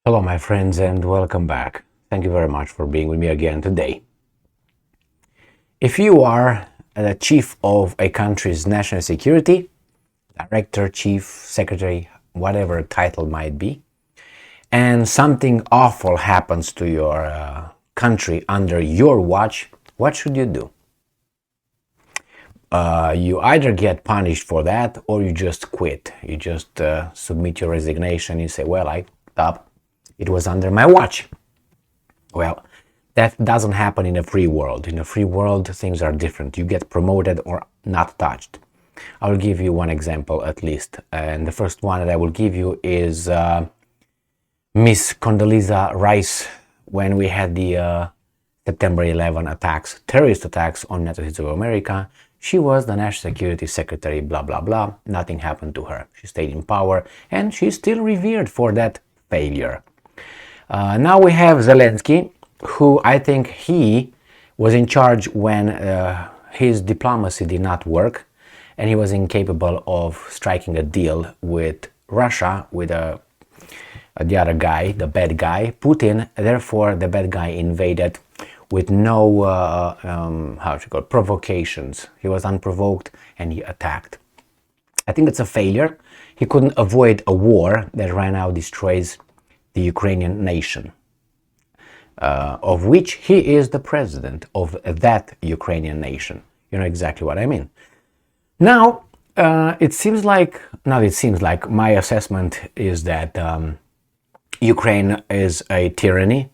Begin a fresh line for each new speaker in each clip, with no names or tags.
Hello, my friends, and welcome back. Thank you very much for being with me again today. If you are the chief of a country's national security, director, chief, secretary, whatever title might be, and something awful happens to your country under your watch, what should you do? You either get punished for that or you just quit. You just submit your resignation. You say, well, I stopped. It was under my watch. Well, that doesn't happen in a free world. In a free world, things are different. You get promoted or not touched. I'll give you one example at least. And the first one that I will give you is Miss Condoleezza Rice when we had the September 11 attacks, terrorist attacks on United States of America. She was the National Security Secretary, blah, blah, blah. Nothing happened to her. She stayed in power and she's still revered for that failure. Now we have Zelensky, who I think he was in charge when his diplomacy did not work and he was incapable of striking a deal with Russia, with the other guy, the bad guy, Putin. Therefore, the bad guy invaded with no provocations. He was unprovoked and he attacked. I think it's a failure. He couldn't avoid a war that right now destroys the Ukrainian nation, of which he is the president of that Ukrainian nation. You know exactly what I mean. Now, it seems like my assessment is that Ukraine is a tyranny,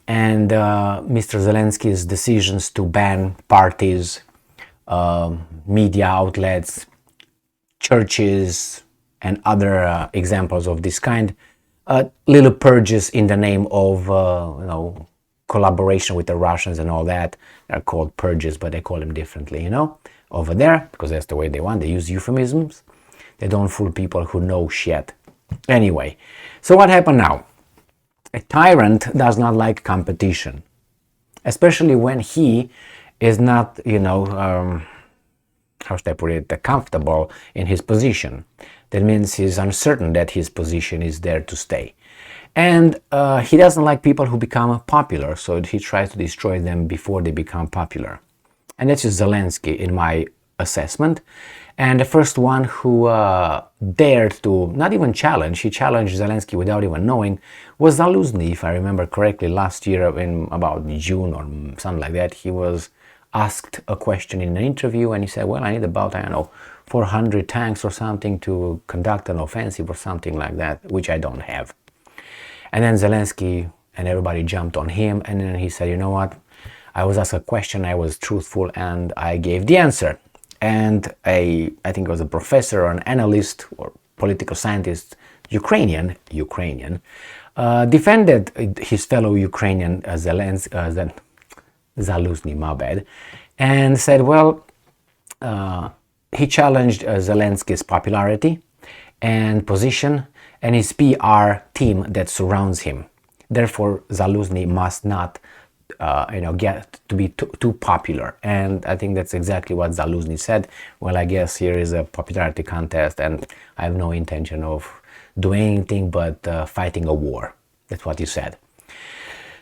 and Mr. Zelensky's decisions to ban parties, media outlets, churches, and other examples of this kind, little purges in the name of collaboration with the Russians and all that. They're called purges, but they call them differently, over there, because that's the way they want. They use euphemisms. They don't fool people who know shit. Anyway, so what happened now? A tyrant does not like competition, especially when he is not, how should I put it, comfortable in his position. That means he's uncertain that his position is there to stay. And he doesn't like people who become popular, so he tries to destroy them before they become popular. And that's just Zelensky in my assessment. And the first one who dared to not even challenge, he challenged Zelensky without even knowing, was Zelensky, if I remember correctly, last year in about June or something like that. He was asked a question in an interview and he said, well, I need about, 400 tanks or something to conduct an offensive or something like that, which I don't have. And then Zelensky and everybody jumped on him, and then he said, you know what, I was asked a question, I was truthful, and I gave the answer. And I think it was a professor or an analyst or political scientist, Ukrainian, defended his fellow Ukrainian Zelensky, my bad, and said, well, he challenged Zelensky's popularity and position and his PR team that surrounds him. Therefore, Zelensky must not, get to be too popular. And I think that's exactly what Zelensky said. Well, I guess here is a popularity contest, and I have no intention of doing anything but fighting a war. That's what he said.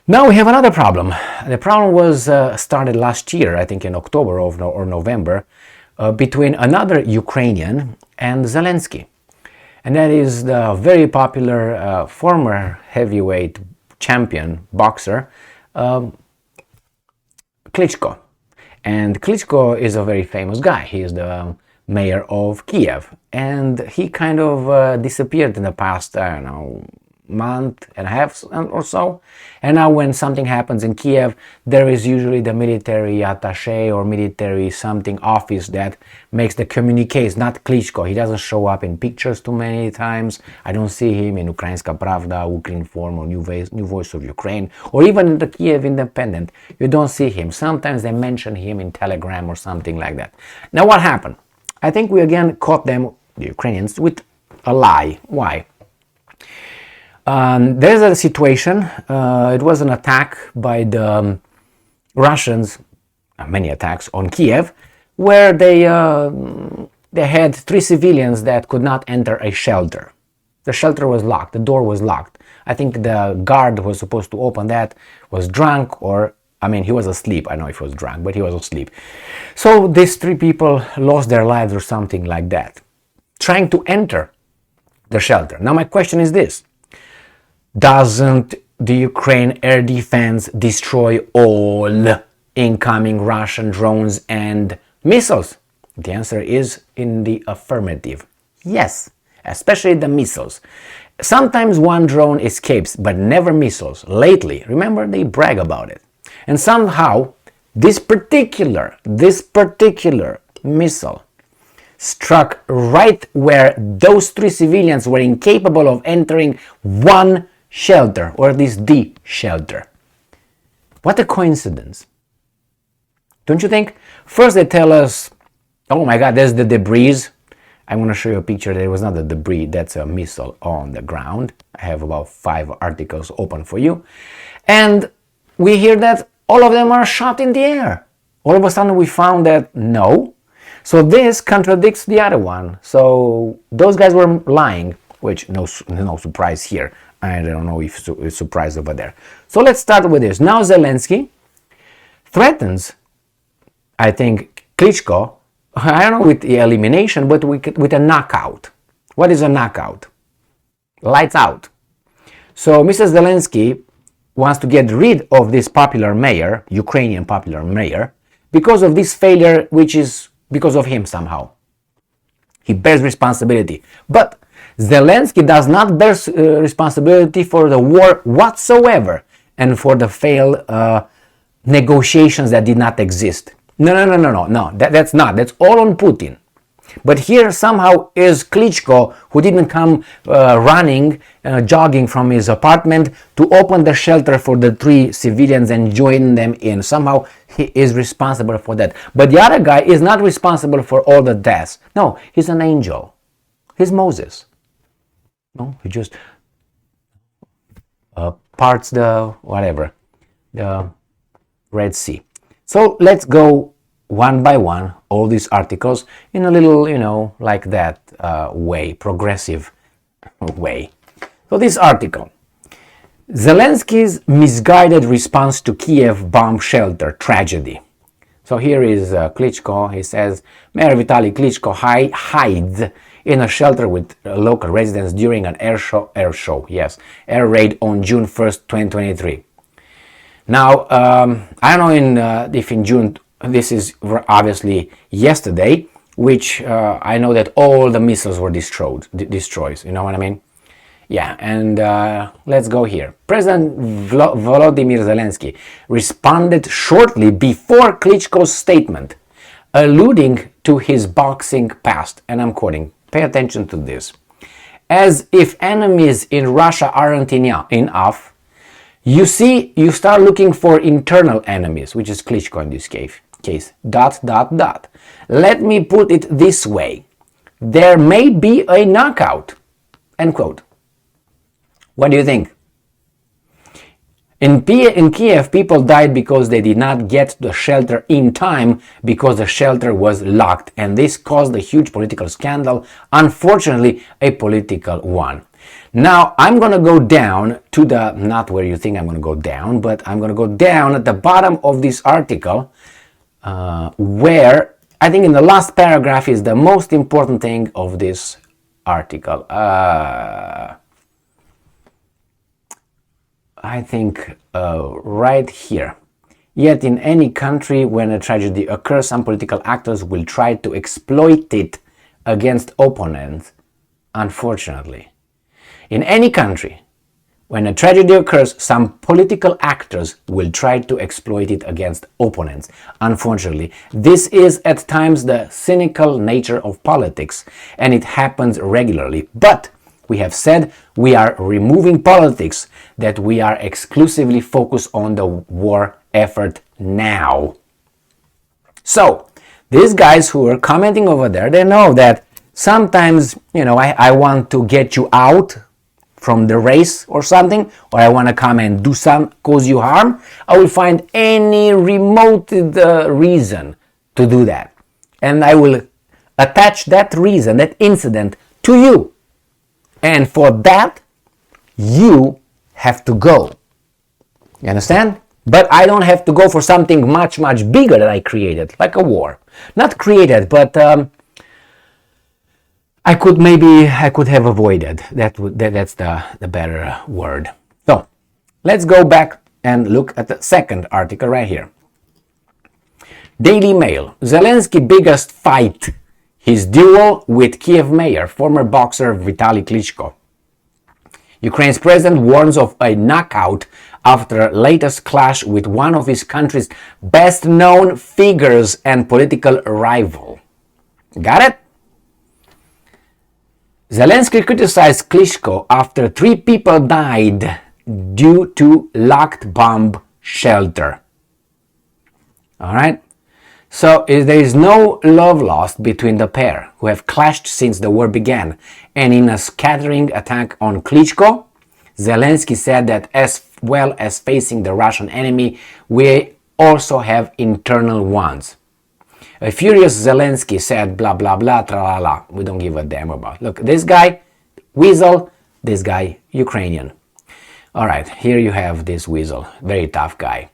Now we have another problem. The problem was started last year, I think in October or November, between another Ukrainian and Zelensky. And that is the very popular former heavyweight champion boxer, Klitschko. And Klitschko is a very famous guy. He is the mayor of Kiev. And he kind of disappeared in the past, month and a half or so. And now when something happens in Kiev, there is usually the military attaché or military something office that makes the communiques, not Klitschko. He doesn't show up in pictures too many times. I don't see him in Ukrainska Pravda, Ukrinform, or New Voice of Ukraine, or even in the Kiev Independent. You don't see him. Sometimes they mention him in Telegram or something like that. Now what happened? I think we again caught them, the Ukrainians, with a lie. Why? There's a situation, it was an attack by the Russians, many attacks on Kiev, where they had 3 civilians that could not enter a shelter. The shelter was locked. The door was locked. I think the guard was supposed to open that, was drunk, or, I mean, he was asleep. I don't know if he was drunk, but he was asleep. So these 3 people lost their lives or something like that, trying to enter the shelter. Now my question is this: doesn't the Ukraine air defense destroy all incoming Russian drones and missiles? The answer is in the affirmative. Yes, especially the missiles. Sometimes one drone escapes, but never missiles. Lately, remember, they brag about it. And somehow, this particular missile struck right where those 3 civilians were incapable of entering one shelter, or at least the shelter. What a coincidence. Don't you think? First they tell us, oh my God, there's the debris. I'm going to show you a picture. There was not a debris, that's a missile on the ground. I have about 5 articles open for you. And we hear that all of them are shot in the air. All of a sudden we found that no. So this contradicts the other one. So those guys were lying, which no surprise here. I don't know if it's surprise over there. So let's start with this. Now Zelensky threatens, I think, Klitschko, I don't know with the elimination, but with a knockout. What is a knockout? Lights out. So Mr. Zelensky wants to get rid of this popular mayor, Ukrainian popular mayor, because of this failure, which is because of him somehow. He bears responsibility. But Zelensky does not bear responsibility for the war whatsoever and for the failed negotiations that did not exist. No. That's not. That's all on Putin. But here somehow is Klitschko, who didn't come running, jogging from his apartment to open the shelter for the 3 civilians and join them in. Somehow he is responsible for that. But the other guy is not responsible for all the deaths. No, he's an angel. He's Moses. No, he just parts the Red Sea. So let's go one by one, all these articles, in a little, like that way, progressive way. So this article, Zelensky's misguided response to Kiev bomb shelter tragedy. So here is Klitschko. He says, Mayor Vitaly Klitschko hides in a shelter with local residents during an air raid on June 1st, 2023. Now, I don't know if in June, this is obviously yesterday, which I know that all the missiles were destroyed, you know what I mean? Yeah, and let's go here. President Volodymyr Zelensky responded shortly before Klitschko's statement, alluding to his boxing past, and I'm quoting, pay attention to this. As if enemies in Russia aren't enough, you start looking for internal enemies, which is Klitschko in this case. Let me put it this way. There may be a knockout. End quote. What do you think? In Kiev, people died because they did not get the shelter in time because the shelter was locked. And this caused a huge political scandal. Unfortunately, a political one. Now, I'm going to go down to the, not where you think I'm going to go down, but I'm going to go down at the bottom of this article where I think in the last paragraph is the most important thing of this article. I think right here. Yet in any country when a tragedy occurs, some political actors will try to exploit it against opponents, unfortunately. In any country, when a tragedy occurs, some political actors will try to exploit it against opponents. Unfortunately, this is at times the cynical nature of politics, and it happens regularly. But we have said we are removing politics, that we are exclusively focused on the war effort now. So, these guys who are commenting over there, they know that sometimes, I want to get you out from the race or something, or I want to come and cause you harm. I will find any remote reason to do that. And I will attach that reason, that incident, to you. And for that, you have to go. You understand? But I don't have to go for something much, much bigger that I created, like a war. Not created, but I could have avoided. That's the better word. So let's go back and look at the second article right here. Daily Mail. Zelensky biggest fight. His duel with Kiev mayor, former boxer Vitaly Klitschko. Ukraine's president warns of a knockout after latest clash with one of his country's best-known figures and political rival. Got it? Zelensky criticized Klitschko after 3 people died due to locked bomb shelter. Alright? So there is no love lost between the pair, who have clashed since the war began. And in a scattering attack on Klitschko, Zelensky said that as well as facing the Russian enemy, we also have internal ones. A furious Zelensky said blah blah blah tra-la-la. We don't give a damn about. Look, this guy, weasel, this guy, Ukrainian. Alright, here you have this weasel, very tough guy.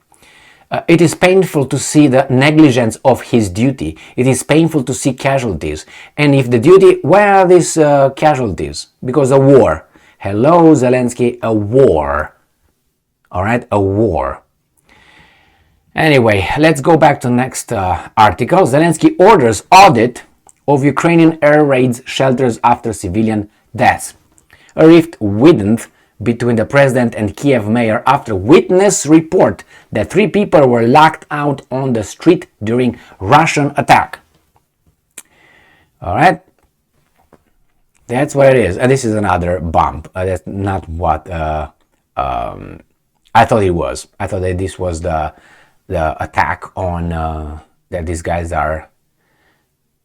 It is painful to see the negligence of his duty. It is painful to see casualties. And if the duty, where are these casualties? Because a war. Hello, Zelensky, a war. Alright, a war. Anyway, let's go back to the next article. Zelensky orders audit of Ukrainian air raids shelters after civilian deaths. A rift widened between the president and Kiev mayor after witness report that 3 people were locked out on the street during Russian attack. Alright, that's what it is. And this is another bomb. That's not what I thought it was. I thought that this was the attack on that these guys are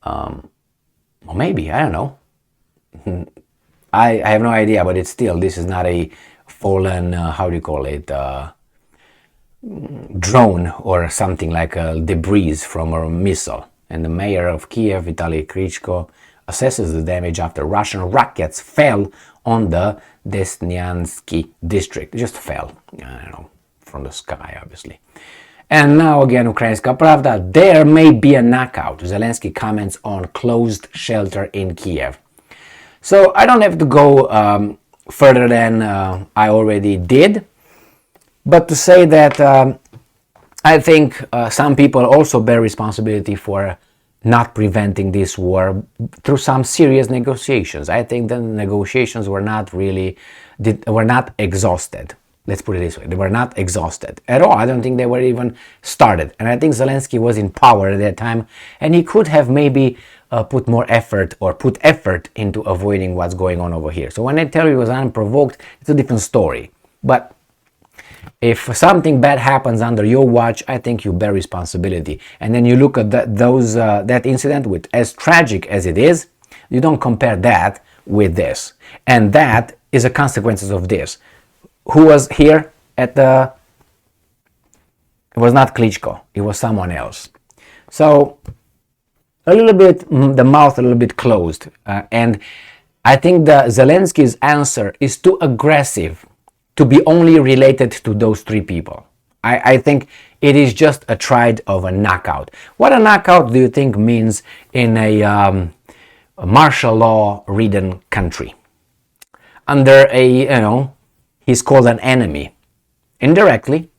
well, maybe, I don't know. I have no idea, but it's still, this is not a fallen, how do you call it, drone or something like a debris from a missile. And the mayor of Kiev, Vitaly Klitschko, assesses the damage after Russian rockets fell on the Desnyansky district. It just fell, I don't know, from the sky, obviously. And now again, Ukrainska Pravda, there may be a knockout. Zelensky comments on closed shelter in Kiev. So I don't have to go further than I already did, but to say that I think some people also bear responsibility for not preventing this war through some serious negotiations. I think the negotiations were not exhausted. Let's put it this way. They were not exhausted at all. I don't think they were even started. And I think Zelensky was in power at that time, and he could have maybe put more effort or put effort into avoiding what's going on over here. So when I tell you it was unprovoked, it's a different story. But if something bad happens under your watch, I think you bear responsibility. And then you look at that incident, with as tragic as it is, you don't compare that with this. And that is the consequences of this. Who was here at the... It was not Klitschko, it was someone else. So a little bit, the mouth a little bit closed. And I think the Zelensky's answer is too aggressive to be only related to those 3 people. I think it is just a try of a knockout. What a knockout do you think means in a martial law ridden country? Under a, he's called an enemy. Indirectly.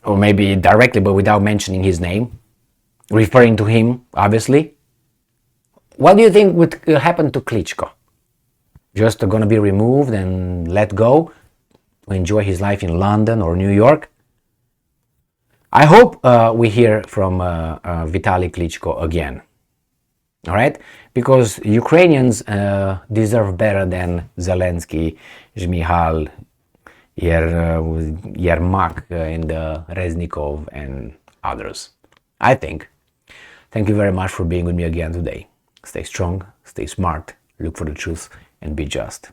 Or maybe directly, but without mentioning his name. Referring to him, obviously. What do you think would happen to Klitschko? Just going to be removed and let go to enjoy his life in London or New York? I hope we hear from Vitaly Klitschko again. All right? Because Ukrainians deserve better than Zelensky, Zhmyhal, Yermak, and Reznikov, and others. I think. Thank you very much for being with me again today. Stay strong, stay smart, look for the truth, and be just.